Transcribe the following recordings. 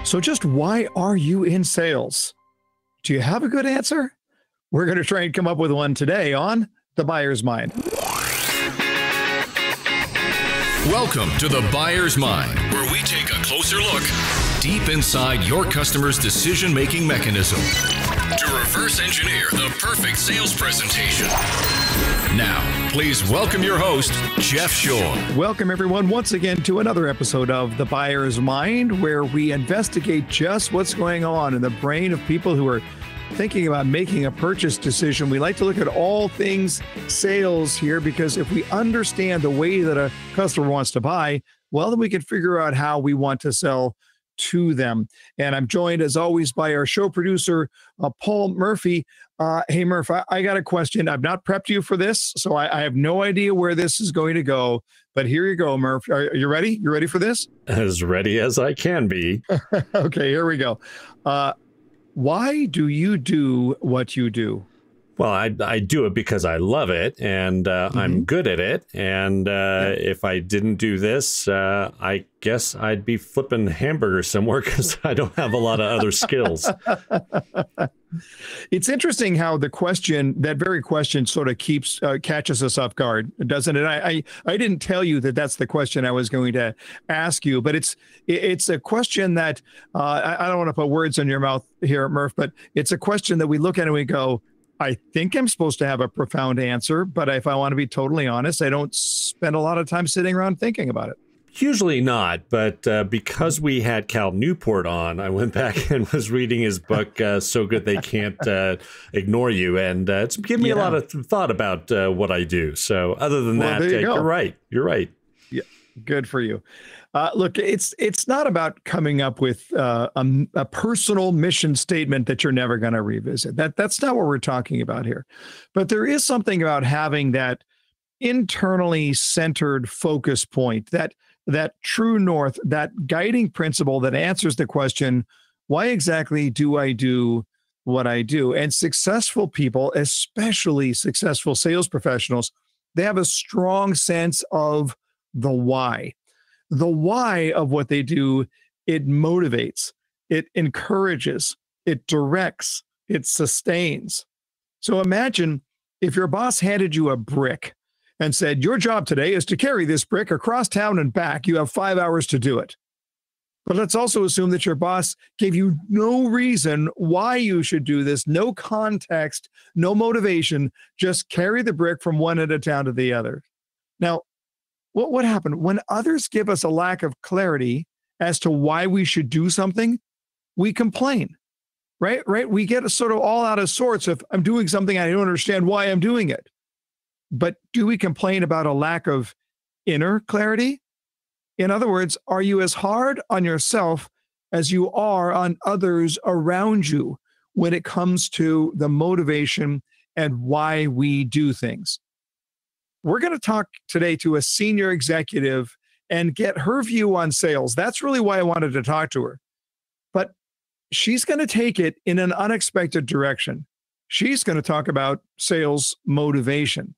So just why are you in sales? Do you have a good answer? We're going to try and come up with one today on The Buyer's Mind. Welcome to The Buyer's Mind, where we take a closer look deep inside your customer's decision-making mechanism to reverse engineer the perfect sales presentation. Now, please welcome your host, Jeff Shore. Welcome, everyone, once again to another episode of The Buyer's Mind, where we investigate just what's going on in the brain of people who are thinking about making a purchase decision. We like to look at all things sales here because if we understand the way that a customer wants to buy, well, then we can figure out how we want to sell to them. And I'm joined, as always, by our show producer, Paul Murphy. Hey, Murph, I got a question. I've not prepped you for this, so I have no idea where this is going to go. But here you go, Murph. Are you ready? You ready for this? As ready as I can be. Okay, here we go. Why do you do what you do? Well, I do it because I love it and I'm good at it. And if I didn't do this, I guess I'd be flipping hamburgers somewhere because I don't have a lot of other skills. It's interesting how the question, that very question, sort of catches us off guard, doesn't it? I didn't tell you that that's the question I was going to ask you, but it's a question that I don't want to put words in your mouth here, Murph, but it's a question that we look at and we go, I think I'm supposed to have a profound answer, but if I want to be totally honest, I don't spend a lot of time sitting around thinking about it. Usually not, but because we had Cal Newport on, I went back and was reading his book, So Good They Can't Ignore You, and it's given me a lot of thought about what I do. So other than that, you're right. You're right. Yeah, good for you. Look, it's not about coming up with a personal mission statement that you're never going to revisit. That's not what we're talking about here. But there is something about having that internally centered focus point, that true north, that guiding principle that answers the question, why exactly do I do what I do? And successful people, especially successful sales professionals, they have a strong sense of the why. The why of what they do, it motivates, it encourages, it directs, it sustains. So imagine if your boss handed you a brick and said, your job today is to carry this brick across town and back. You have 5 hours to do it. But let's also assume that your boss gave you no reason why you should do this, no context, no motivation, just carry the brick from one end of town to the other. Now, what happened? When others give us a lack of clarity as to why we should do something, we complain, right? We get sort of all out of sorts if I'm doing something I don't understand why I'm doing it. But do we complain about a lack of inner clarity? In other words, are you as hard on yourself as you are on others around you when it comes to the motivation and why we do things? We're going to talk today to a senior executive and get her view on sales. That's really why I wanted to talk to her. But she's going to take it in an unexpected direction. She's going to talk about sales motivation.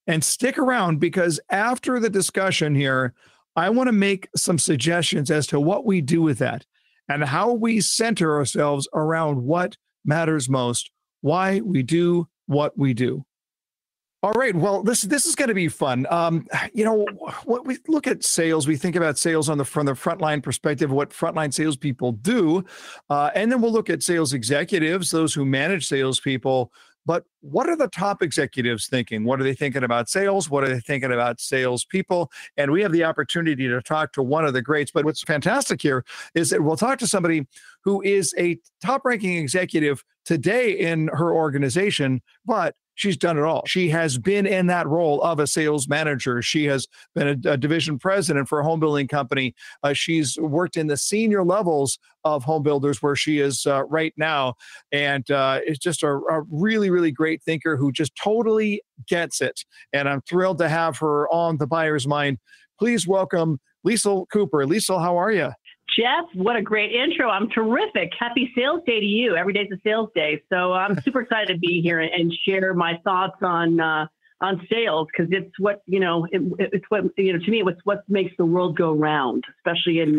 And stick around because after the discussion here, I want to make some suggestions as to what we do with that and how we center ourselves around what matters most, why we do what we do. All right. Well, this is going to be fun. When we look at sales, we think about sales from the frontline perspective, what frontline salespeople do. And then we'll look at sales executives, those who manage salespeople. But what are the top executives thinking? What are they thinking about sales? What are they thinking about salespeople? And we have the opportunity to talk to one of the greats. But what's fantastic here is that we'll talk to somebody who is a top-ranking executive today in her organization, but she's done it all. She has been in that role of a sales manager. She has been a division president for a home building company. She's worked in the senior levels of home builders where she is right now. And is just a really, really great thinker who just totally gets it. And I'm thrilled to have her on The Buyer's Mind. Please welcome Liesel Cooper. Liesel, how are you? Jeff, what a great intro. I'm terrific. Happy Sales Day to you. Every day's a sales day. So I'm super excited to be here and share my thoughts on on sales because it's what, it's what, to me, it's what makes the world go round, especially in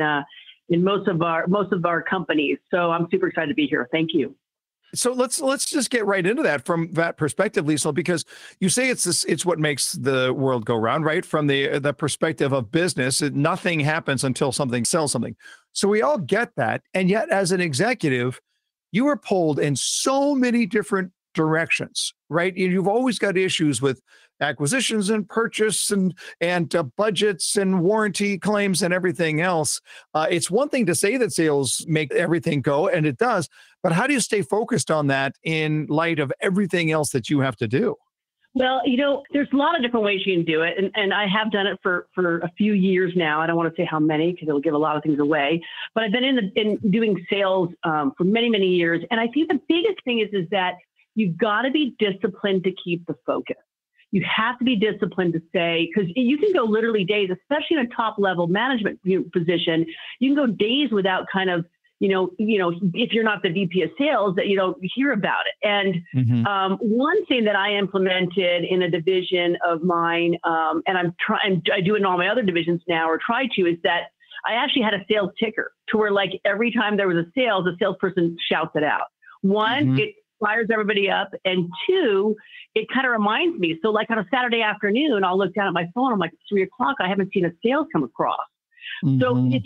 most of our companies. So I'm super excited to be here. Thank you. So let's just get right into that from that perspective, Liesel, because you say it's what makes the world go round, right? From the perspective of business, nothing happens until something sells something. So we all get that. And yet as an executive, you are pulled in so many different directions, right? You've always got issues with acquisitions and purchase and budgets and warranty claims and everything else. It's one thing to say that sales make everything go, and it does, but how do you stay focused on that in light of everything else that you have to do? Well, there's a lot of different ways you can do it. And I have done it for a few years now. I don't want to say how many because it'll give a lot of things away. But I've been in doing sales for many, many years. And I think the biggest thing is that you've got to be disciplined to keep the focus. You have to be disciplined to say, because you can go literally days, especially in a top level management position, you can go days without kind of, if you're not the VP of sales, that you don't hear about it. And one thing that I implemented in a division of mine, and I do it in all my other divisions now, or try to, is that I actually had a sales ticker to where like every time there was a sales, the salesperson shouts it out. One, it fires everybody up. And two, it kind of reminds me. So like on a Saturday afternoon, I'll look down at my phone. I'm like, 3 o'clock. I haven't seen a sales come across. So this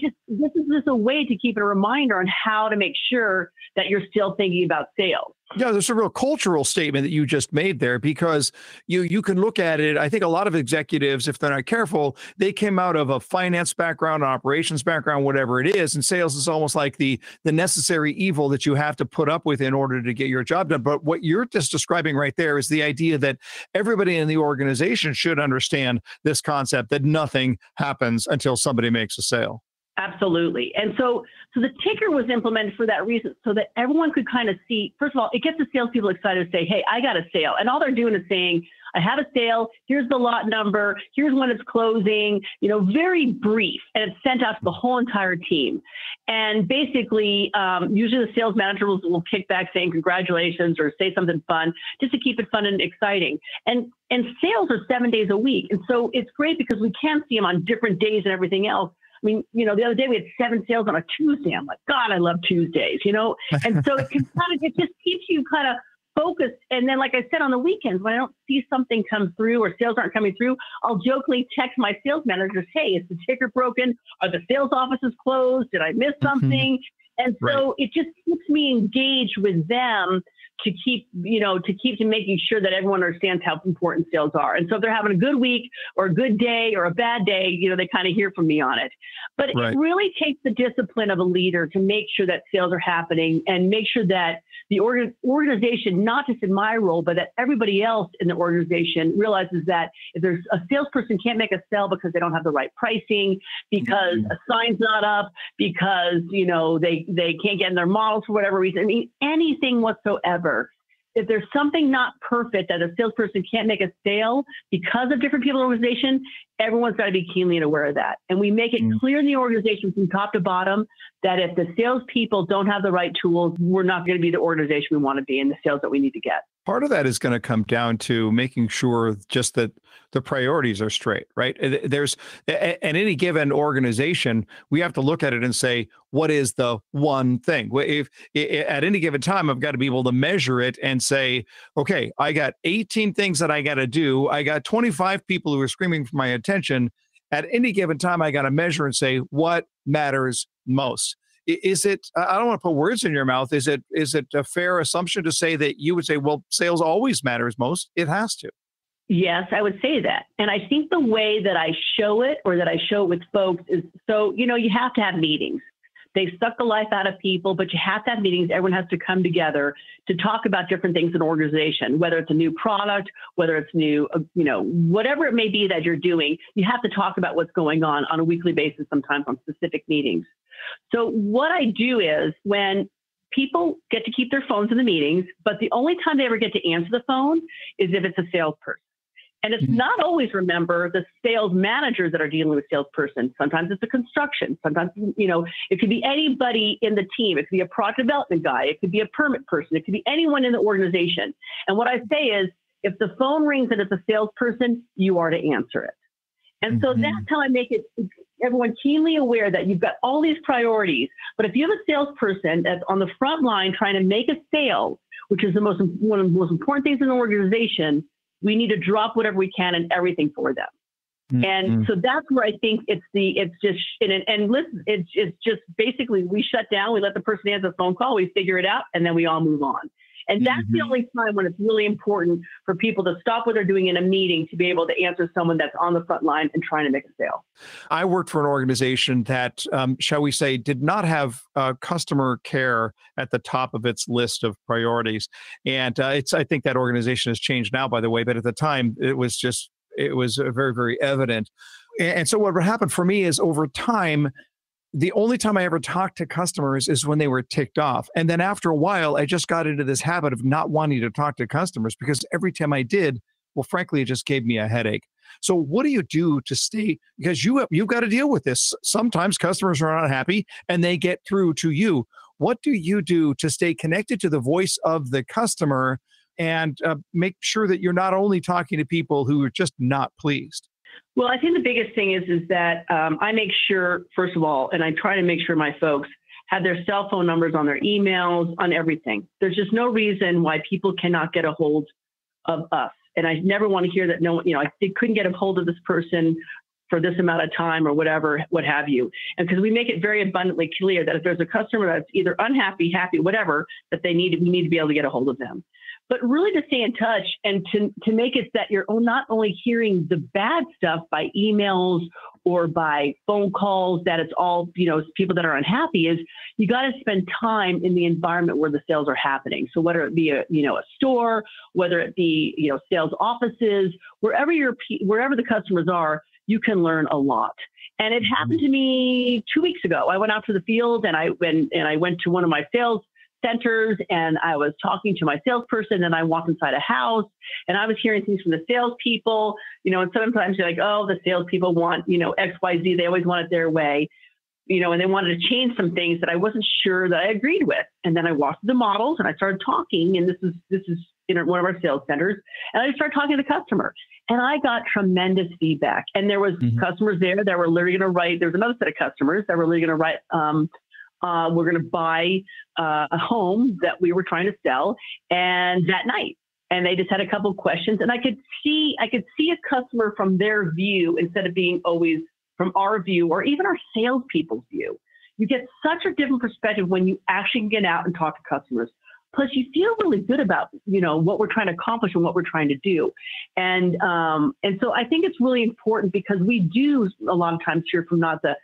is just a way to keep a reminder on how to make sure that you're still thinking about sales. Yeah, there's a real cultural statement that you just made there, because you can look at it. I think a lot of executives, if they're not careful, they came out of a finance background, an operations background, whatever it is. And sales is almost like the necessary evil that you have to put up with in order to get your job done. But what you're just describing right there is the idea that everybody in the organization should understand this concept that nothing happens until somebody makes a sale. Absolutely. And so the ticker was implemented for that reason, so that everyone could kind of see, first of all, it gets the salespeople excited to say, hey, I got a sale. And all they're doing is saying, I have a sale. Here's the lot number. Here's when it's closing, very brief. And it's sent out to the whole entire team. And basically, usually the sales manager will kick back saying congratulations or say something fun just to keep it fun and exciting. And sales are 7 days a week. And so it's great because we can see them on different days and everything else. I mean, the other day we had 7 sales on a Tuesday. I'm like, God, I love Tuesdays, and so it just keeps you kind of focused. And then, like I said, on the weekends, when I don't see something come through or sales aren't coming through, I'll jokingly text my sales managers, hey, is the ticker broken? Are the sales offices closed? Did I miss something? And so it just keeps me engaged with them to keep making sure that everyone understands how important sales are. And so if they're having a good week or a good day or a bad day, they kind of hear from me on it. But it really takes the discipline of a leader to make sure that sales are happening and make sure that the organization, not just in my role, but that everybody else in the organization realizes that if there's a salesperson can't make a sale because they don't have the right pricing, because a sign's not up, because, they can't get in their models for whatever reason. I mean, anything whatsoever. If there's something not perfect that a salesperson can't make a sale because of different people in the organization, everyone's got to be keenly aware of that. And we make it clear in the organization from top to bottom that if the salespeople don't have the right tools, we're not going to be the organization we want to be in the sales that we need to get. Part of that is going to come down to making sure just that the priorities are straight, right? There's at any given organization, we have to look at it and say, what is the one thing? If at any given time, I've got to be able to measure it and say, okay, I got 18 things that I got to do. I got 25 people who are screaming for my attention. At any given time, I got to measure and say, what matters most? Is it, I don't want to put words in your mouth. Is it a fair assumption to say that you would say, well, sales always matters most? It has to. Yes, I would say that. And I think the way that I show it, or that I show it with folks, is so, you have to have meetings. They suck the life out of people, but you have to have meetings. Everyone has to come together to talk about different things in an organization, whether it's a new product, whether it's new, whatever it may be that you're doing, you have to talk about what's going on a weekly basis, sometimes on specific meetings. So what I do is, when people get to keep their phones in the meetings, but the only time they ever get to answer the phone is if it's a salesperson. And it's not always, remember, the sales managers that are dealing with salesperson. Sometimes it's a construction. Sometimes, it could be anybody in the team. It could be a product development guy. It could be a permit person. It could be anyone in the organization. And what I say is, If the phone rings and it's a salesperson, you are to answer it. And so that's how I make it everyone keenly aware that you've got all these priorities. But if you have a salesperson that's on the front line trying to make a sale, which is one of the most important things in an organization, we need to drop whatever we can and everything for them. And so that's where I think it's just basically we shut down, we let the person answer the phone call, we figure it out, and then we all move on. And that's the only time when it's really important for people to stop what they're doing in a meeting to be able to answer someone that's on the front line and trying to make a sale. I worked for an organization that, shall we say, did not have customer care at the top of its list of priorities. And I think that organization has changed now, by the way, but at the time it was very, very evident. And so what happened for me is over time, the only time I ever talked to customers is when they were ticked off. And then after a while, I just got into this habit of not wanting to talk to customers because every time I did, well, frankly, it just gave me a headache. So what do you do to stay, because you've got to deal with this. Sometimes customers are not happy and they get through to you. What do you do to stay connected to the voice of the customer and make sure that you're not only talking to people who are just not pleased? Well, I think the biggest thing is that I make sure, first of all, and I try to make sure my folks have their cell phone numbers on their emails, on everything. There's just no reason why people cannot get a hold of us. And I never want to hear that I couldn't get a hold of this person for this amount of time or whatever, what have you. And because we make it very abundantly clear that if there's a customer that's either unhappy, happy, whatever, that we need to be able to get a hold of them. But really to stay in touch and to make it that you're not only hearing the bad stuff by emails or by phone calls, that it's all, people that are unhappy, is you got to spend time in the environment where the sales are happening. So whether it be a store, whether it be, sales offices, wherever the customers are, you can learn a lot. And it happened to me 2 weeks ago. I went out to the field and I went to one of my sales centers and I was talking to my salesperson and I walked inside a house and I was hearing things from the salespeople, and sometimes you're like, oh, the salespeople want, X, Y, Z. They always want it their way, and they wanted to change some things that I wasn't sure that I agreed with. And then I walked through the models and I started talking, and this is in one of our sales centers, and I started talking to the customer. And I got tremendous feedback. And there was customers there that were literally going to write, there was another set of customers that were literally going to write, we're going to buy a home that we were trying to sell, and that night. And they just had a couple of questions, and I could see a customer from their view instead of being always from our view or even our salespeople's view. You get such a different perspective when you actually get out and talk to customers. Plus, you feel really good about what we're trying to accomplish and what we're trying to do, and so I think it's really important because we do a lot of times hear from not the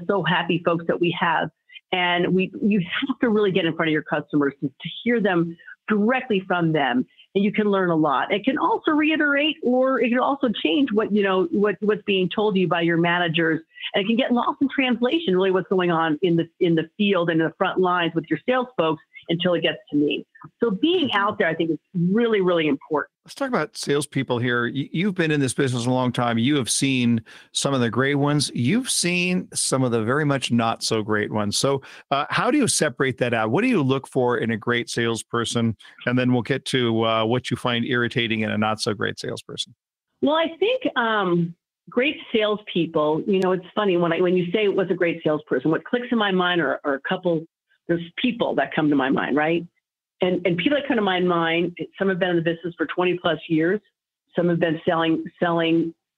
so happy folks that we have. And you have to really get in front of your customers to hear them directly from them, and you can learn a lot. It can also reiterate, or it can also change what's being told to you by your managers, and it can get lost in translation. Really, what's going on in the field and in the front lines with your sales folks until it gets to me. So being out there, I think, is really, really important. Let's talk about salespeople here. You've been in this business a long time. You have seen some of the great ones. You've seen some of the very much not so great ones. So how do you separate that out? What do you look for in a great salesperson? And then we'll get to what you find irritating in a not so great salesperson. Well, I think great salespeople, it's funny when you say what's a great salesperson, what clicks in my mind are a couple. There's people that come to my mind, right? And people that come to my mind, some have been in the business for 20 plus years. Some have been selling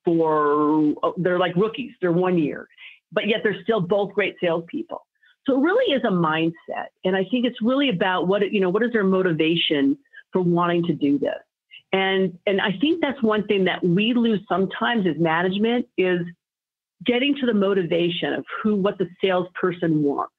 they're like rookies. They're 1 year, but yet they're still both great salespeople. So it really is a mindset. And I think it's really about what is their motivation for wanting to do this? And I think that's one thing that we lose sometimes as management is getting to the motivation of what the salesperson wants.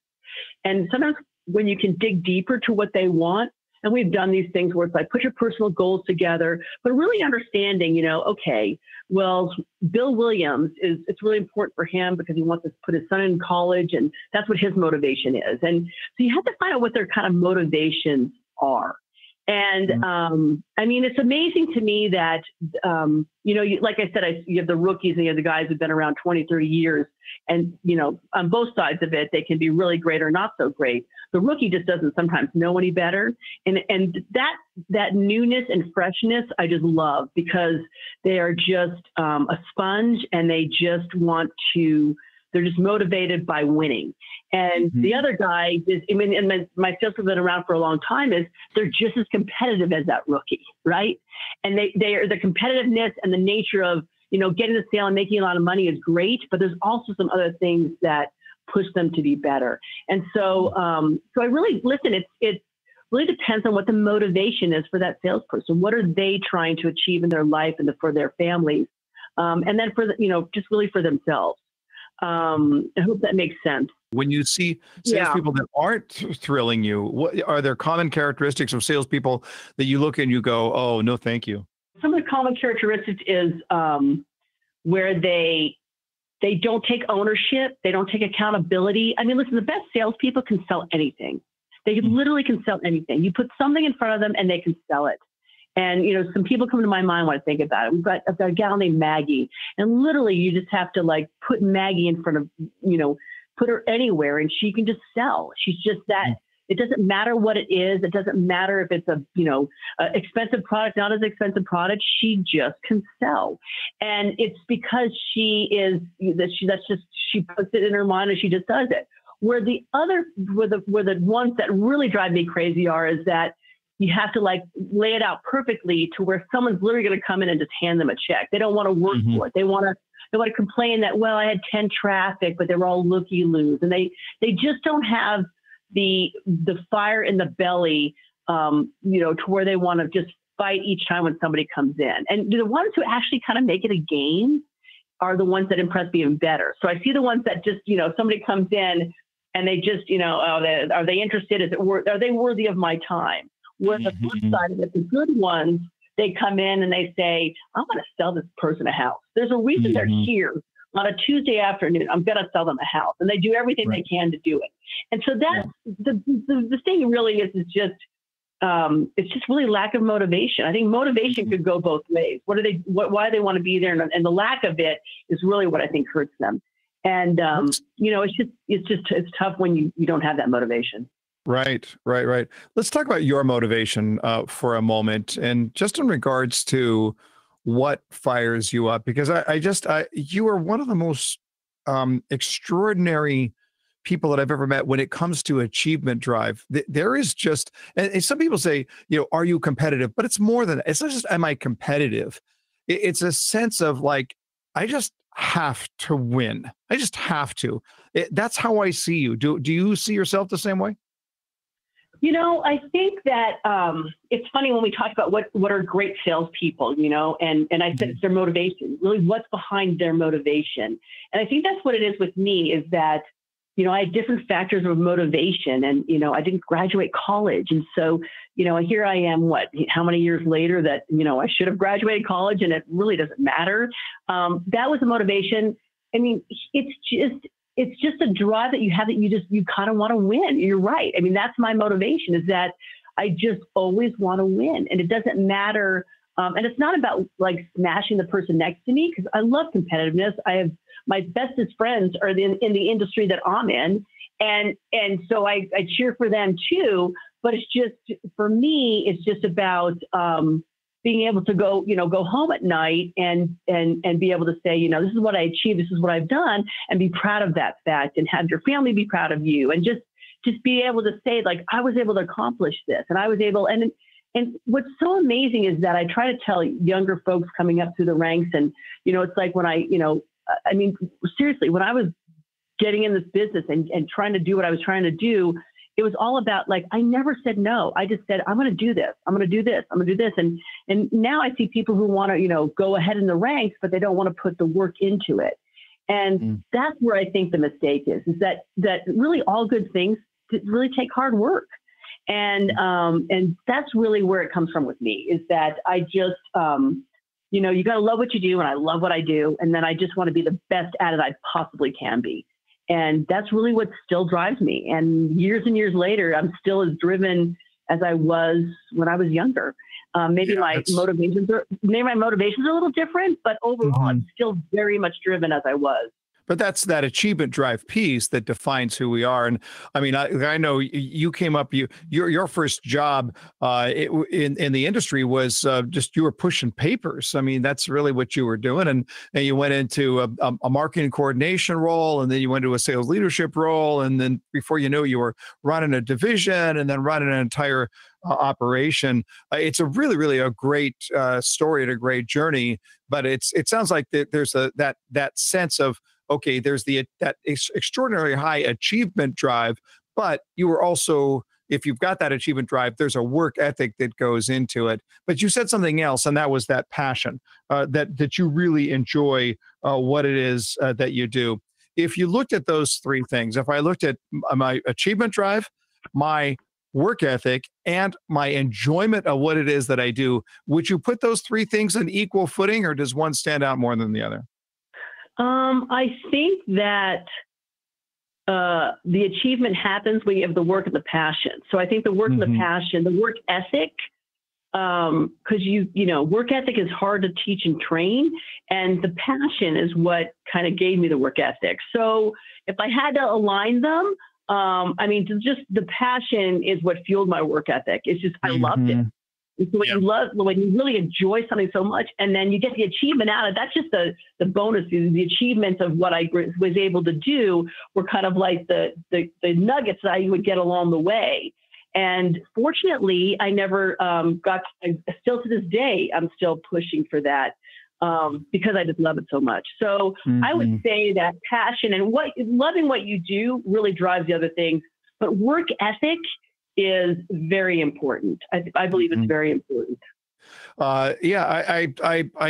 And sometimes when you can dig deeper to what they want, and we've done these things where it's like put your personal goals together, but really understanding, okay, well, Bill Williams it's really important for him because he wants to put his son in college, and that's what his motivation is. And so you have to find out what their kind of motivations are. And I mean, it's amazing to me that, like I said, you have the rookies and you have the guys who've been around 20, 30 years. And, on both sides of it, they can be really great or not so great. The rookie just doesn't sometimes know any better. And that newness and freshness, I just love, because they are just a sponge, and they just they're just motivated by winning. And the other guy is, and my sales have been around for a long time, is they're just as competitive as that rookie, right? And they are the competitiveness and the nature of, getting the sale and making a lot of money is great, but there's also some other things that push them to be better. And so, I really listen. It really depends on what the motivation is for that salesperson. What are they trying to achieve in their life and for their families, and then for just really for themselves. I hope that makes sense. When you see salespeople that aren't thrilling you, what are there common characteristics of salespeople that you look and you go, "Oh, no, thank you"? Some of the common characteristics is where they don't take ownership, they don't take accountability. I mean, listen, the best salespeople can sell anything. They literally can sell anything. You put something in front of them and they can sell it. And, some people come to my mind when I think about it. I've got a gal named Maggie, and literally you just have to put Maggie in front of, put her anywhere and she can just sell. She's just that. It doesn't matter what it is. It doesn't matter if it's a expensive product, not as expensive product. She just can sell. And it's because she puts it in her mind and she just does it. Where the ones that really drive me crazy is that you have to lay it out perfectly to where someone's literally going to come in and just hand them a check. They don't want to work for it. They want to complain that, well, I had 10 traffic, but they were all looky-loos. And they just don't have the fire in the belly, to where they want to just fight each time when somebody comes in. And the ones who actually kind of make it a game are the ones that impress me even better. So I see the ones that just, somebody comes in and they just, are they interested? Are they worthy of my time? Where the flip side of it, the good ones, they come in and they say, I'm going to sell this person a house. There's a reason they're here on a Tuesday afternoon. I'm going to sell them a house. And they do everything they can to do it. And so that's the thing really is just, it's just really lack of motivation. I think motivation could go both ways. Why do they want to be there? And the lack of it is really what I think hurts them. And, it's tough when you don't have that motivation. Right. Let's talk about your motivation for a moment, and just in regards to what fires you up, because you are one of the most extraordinary people that I've ever met when it comes to achievement drive. There is just, and some people say, are you competitive? But it's more than that. It's not just, am I competitive? It's a sense of I just have to win. I just have to. That's how I see you. Do you see yourself the same way? I think that it's funny when we talk about what are great salespeople, and I said it's their motivation, really what's behind their motivation. And I think that's what it is with me, is that, I had different factors of motivation, and, I didn't graduate college. And so, here I am, how many years later that, I should have graduated college, and it really doesn't matter. That was a motivation. I mean, it's just a drive that you have, that you kind of want to win. You're right. I mean, that's my motivation, is that I just always want to win. And it doesn't matter. And it's not about smashing the person next to me, because I love competitiveness. I have my bestest friends are in the industry that I'm in. And so I cheer for them too. But it's just, for me, it's just about, being able to go home at night and be able to say, this is what I achieved, this is what I've done, and be proud of that fact, and have your family be proud of you, and just be able to say, I was able to accomplish this, and I was able, and what's so amazing is that I try to tell younger folks coming up through the ranks, and, it's like when I mean, seriously, when I was getting in this business and trying to do what I was trying to do, it was all about, I never said no. I just said, I'm going to do this. I'm going to do this. I'm going to do this. And now I see people who want to, go ahead in the ranks, but they don't want to put the work into it. And that's where I think the mistake is that really all good things really take hard work. And that's really where it comes from with me, is that I just, you got to love what you do. And I love what I do. And then I just want to be the best at it I possibly can be. And that's really what still drives me. And years later, I'm still as driven as I was when I was younger. Maybe my motivations are a little different, but overall, I'm still very much driven as I was. But that's that achievement drive piece that defines who we are. And I mean, I know you came up, your first job in the industry was just you were pushing papers. I mean, that's really what you were doing. And you went into a marketing coordination role, and then you went to a sales leadership role. And then before you knew, you were running a division and then running an entire operation. It's a really, really a great story and a great journey. But it sounds like there's that sense of, okay, there's that extraordinarily high achievement drive, but you were also, if you've got that achievement drive, there's a work ethic that goes into it. But you said something else, and that was that passion, that you really enjoy what it is that you do. If you looked at those three things, if I looked at my achievement drive, my work ethic, and my enjoyment of what it is that I do, would you put those three things on equal footing, or does one stand out more than the other? I think that the achievement happens when you have the work and the passion. So I think the work and the passion, the work ethic, because work ethic is hard to teach and train, and the passion is what kind of gave me the work ethic. So if I had to align them, just the passion is what fueled my work ethic. It's just I loved it. So when you really enjoy something so much, and then you get the achievement out of it, that's just the bonus. The achievements of what I was able to do were kind of like the nuggets that I would get along the way. And fortunately, I never still to this day, I'm still pushing for that because I just love it so much. So I would say that passion and loving what you do really drives the other things. But work ethic is very important. I believe it's very important. I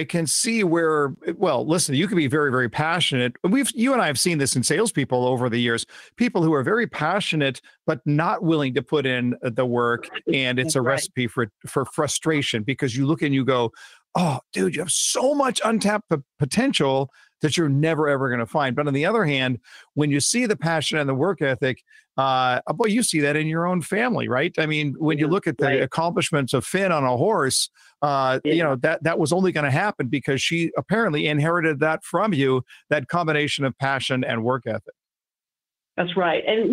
can see where, well, listen, you can be very, very passionate. You and I have seen this in salespeople over the years, people who are very passionate, but not willing to put in the work. And it's a recipe for frustration, because you look and you go, oh, dude, you have so much untapped potential that you're never, ever going to find. But on the other hand, when you see the passion and the work ethic, boy, you see that in your own family, right? I mean, when you look at the accomplishments of Finn on a horse, that was only going to happen because she apparently inherited that from you, that combination of passion and work ethic. That's right. And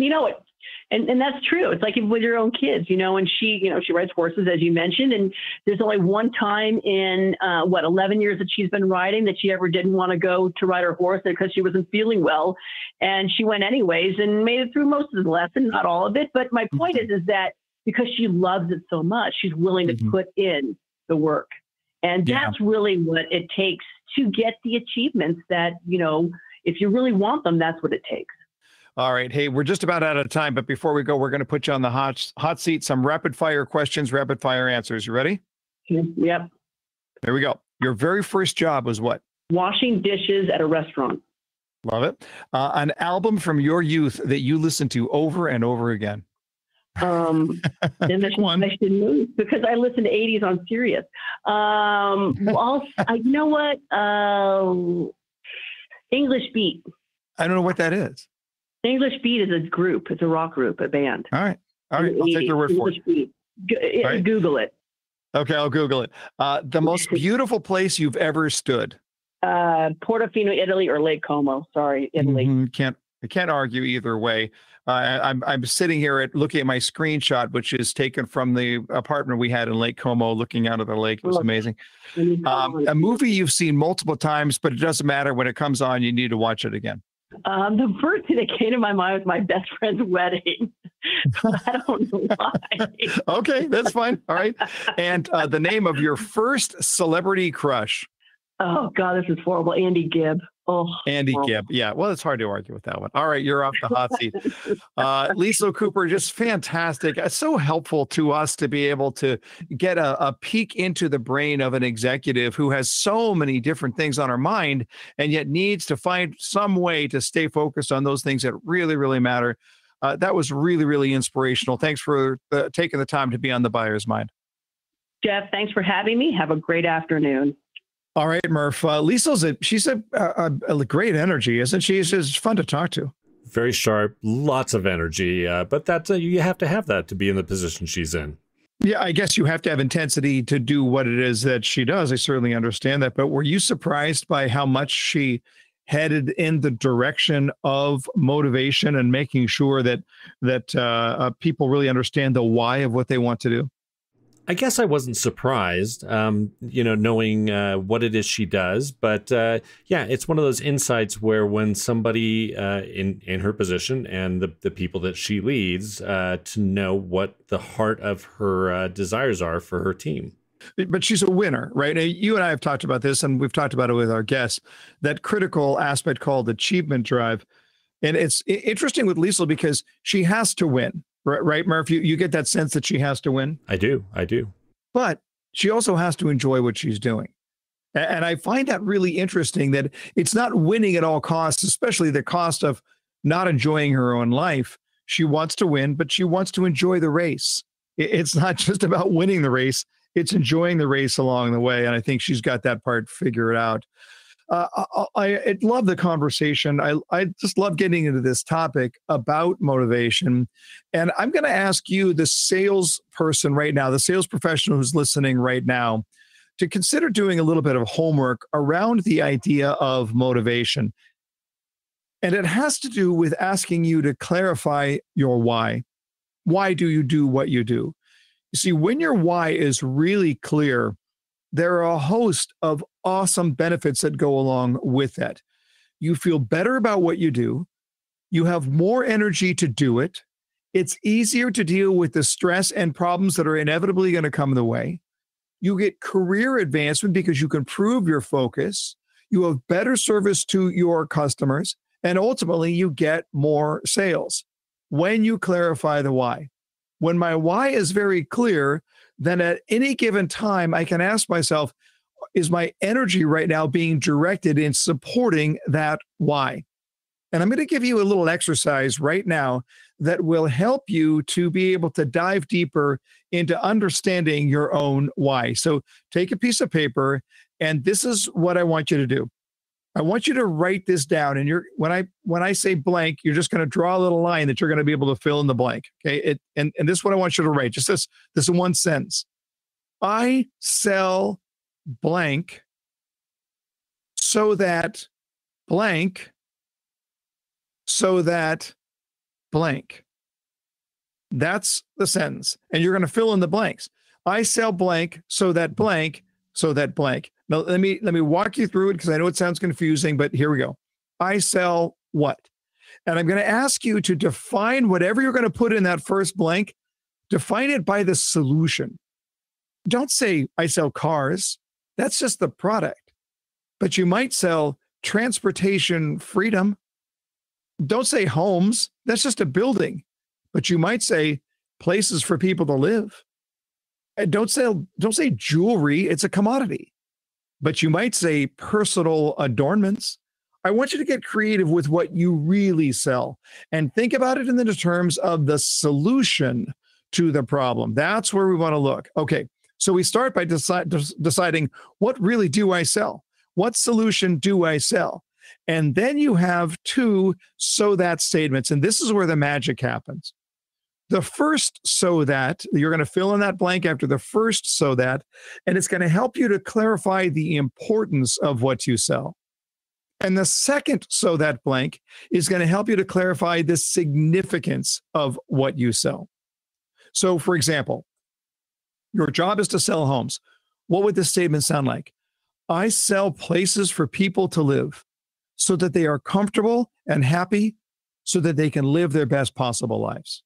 and that's true. It's like with your own kids, and she rides horses, as you mentioned, and there's only one time in 11 years that she's been riding that she ever didn't want to go to ride her horse because she wasn't feeling well, and she went anyways and made it through most of the lesson, not all of it. But my point is that because she loves it so much, she's willing to put in the work, and that's really what it takes to get the achievements that if you really want them, that's what it takes. All right. Hey, we're just about out of time, but before we go, we're going to put you on the hot seat. Some rapid fire questions, rapid fire answers. You ready? Yep. There we go. Your very first job was what? Washing dishes at a restaurant. Love it. An album from your youth that you listened to over and over again. And I should move because I listen to 80s on Sirius. You know what? English Beat. I don't know what that is. English Beat is a group. It's a rock group, a band. All right. I'll take your word for it. Right. Google it. Okay, I'll Google it. The most beautiful place you've ever stood? Portofino, Italy, or Lake Como. Sorry, Italy. I can't argue either way. I'm sitting here looking at my screenshot, which is taken from the apartment we had in Lake Como, looking out of the lake. It was amazing. A movie you've seen multiple times, but it doesn't matter. When it comes on, you need to watch it again. The first thing that came to my mind was my best friend's wedding. I don't know why. Okay, that's fine. All right. And the name of your first celebrity crush? Oh, God, this is horrible. Andy Gibb. Oh, Andy Gibb. Yeah. Well, it's hard to argue with that one. All right. You're off the hot seat. Liesel Cooper, just fantastic. It's so helpful to us to be able to get a peek into the brain of an executive who has so many different things on her mind and yet needs to find some way to stay focused on those things that really, really matter. That was really, really inspirational. Thanks for taking the time to be on The Buyer's Mind. Jeff, thanks for having me. Have a great afternoon. All right, Murph. Liesel's she's a great energy, isn't she? She's fun to talk to. Very sharp, lots of energy, but that's you have to have that to be in the position she's in. Yeah, I guess you have to have intensity to do what it is that she does. I certainly understand that. But were you surprised by how much she headed in the direction of motivation and making sure that people really understand the why of what they want to do? I guess I wasn't surprised, knowing what it is she does. But yeah, it's one of those insights where when somebody in her position and the people that she leads to know what the heart of her desires are for her team. But she's a winner, right? Now, you and I have talked about this, and we've talked about it with our guests, that critical aspect called achievement drive. And it's interesting with Liesel because she has to win, right, Murph? You get that sense that she has to win. I do. But she also has to enjoy what she's doing. And I find that really interesting that it's not winning at all costs, especially the cost of not enjoying her own life. She wants to win, but she wants to enjoy the race. It's not just about winning the race. It's enjoying the race along the way. And I think she's got that part figured out. I love the conversation. I just love getting into this topic about motivation. And I'm going to ask you, the salesperson right now, the sales professional who's listening right now, to consider doing a little bit of homework around the idea of motivation. And it has to do with asking you to clarify your why. Why do you do what you do? You see, when your why is really clear, there are a host of awesome benefits that go along with that. You feel better about what you do. You have more energy to do it. It's easier to deal with the stress and problems that are inevitably going to come the way. You get career advancement because you can prove your focus. You have better service to your customers. And ultimately, you get more sales when you clarify the why. When my why is very clear, then at any given time, I can ask myself, is my energy right now being directed in supporting that why? And I'm going to give you a little exercise right now that will help you to be able to dive deeper into understanding your own why. So take a piece of paper, and this is what I want you to do. I want you to write this down, and when I say blank, you're just going to draw a little line that you're going to be able to fill in the blank. Okay, and this is what I want you to write. Just this one sentence. I sell blank so that blank blank. That's the sentence, and you're going to fill in the blanks. I sell blank so that blank blank. Now, let me walk you through it because I know it sounds confusing, but here we go. I sell what? And I'm going to ask you to define whatever you're going to put in that first blank, define it by the solution. Don't say I sell cars. That's just the product. But you might sell transportation freedom. Don't say homes. That's just a building. But you might say places for people to live. And don't say jewelry. It's a commodity. But you might say personal adornments. I want you to get creative with what you really sell and think about it in the terms of the solution to the problem. That's where we want to look. Okay, so we start by deciding, what really do I sell? What solution do I sell? And then you have two so that statements. And this is where the magic happens. The first so that, you're going to fill in that blank after the first so that, and it's going to help you to clarify the importance of what you sell. And the second so that blank is going to help you to clarify the significance of what you sell. So, for example, your job is to sell homes. What would this statement sound like? I sell places for people to live so that they are comfortable and happy so that they can live their best possible lives.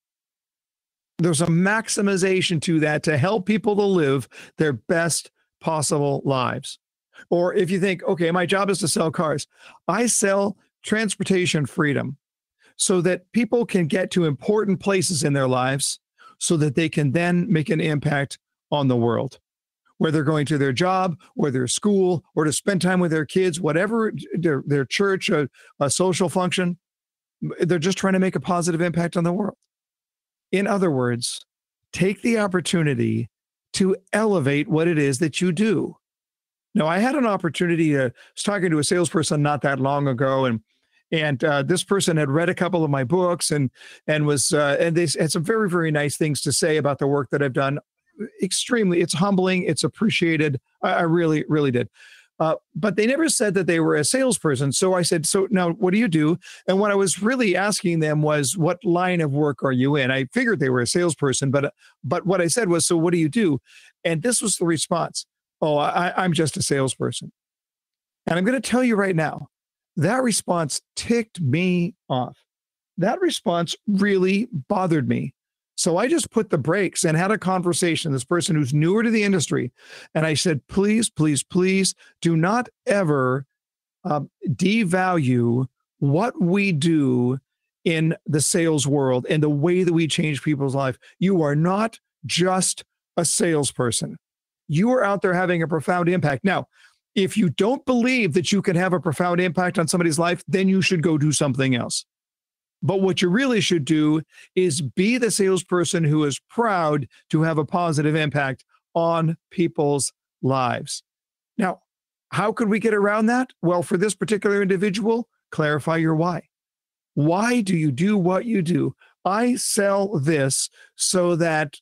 There's a maximization to that to help people to live their best possible lives. Or if you think, okay, my job is to sell cars. I sell transportation freedom so that people can get to important places in their lives so that they can then make an impact on the world, whether they're going to their job or their school or to spend time with their kids, whatever their church, a social function. They're just trying to make a positive impact on the world. In other words, take the opportunity to elevate what it is that you do. Now, I had an opportunity I was talking to a salesperson not that long ago, and this person had read a couple of my books and they had some very, very nice things to say about the work that I've done. extremely, it's humbling, it's appreciated. I really, really did. But they never said that they were a salesperson. So I said, so now what do you do? And what I was really asking them was, what line of work are you in? I figured they were a salesperson, but what I said was, so what do you do? And this was the response. Oh, I'm just a salesperson. And I'm going to tell you right now, that response ticked me off. That response really bothered me. So I just put the brakes and had a conversation, this person who's newer to the industry. And I said, please, please, please do not ever devalue what we do in the sales world and the way that we change people's life. You are not just a salesperson. You are out there having a profound impact. Now, if you don't believe that you can have a profound impact on somebody's life, then you should go do something else. But what you really should do is be the salesperson who is proud to have a positive impact on people's lives. Now, how could we get around that? Well, for this particular individual, clarify your why. Why do you do what you do? I sell this so that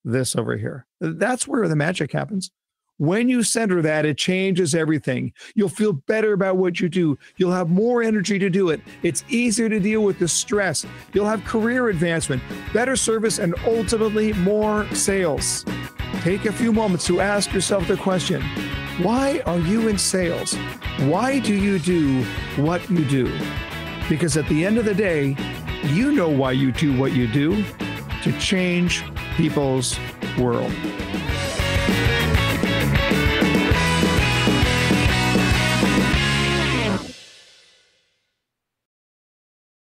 this over here. That's where the magic happens. When you center that, it changes everything. You'll feel better about what you do. You'll have more energy to do it. It's easier to deal with the stress. You'll have career advancement, better service, and ultimately more sales. Take a few moments to ask yourself the question, why are you in sales? Why do you do what you do? Because at the end of the day, you know why you do what you do, to change people's world.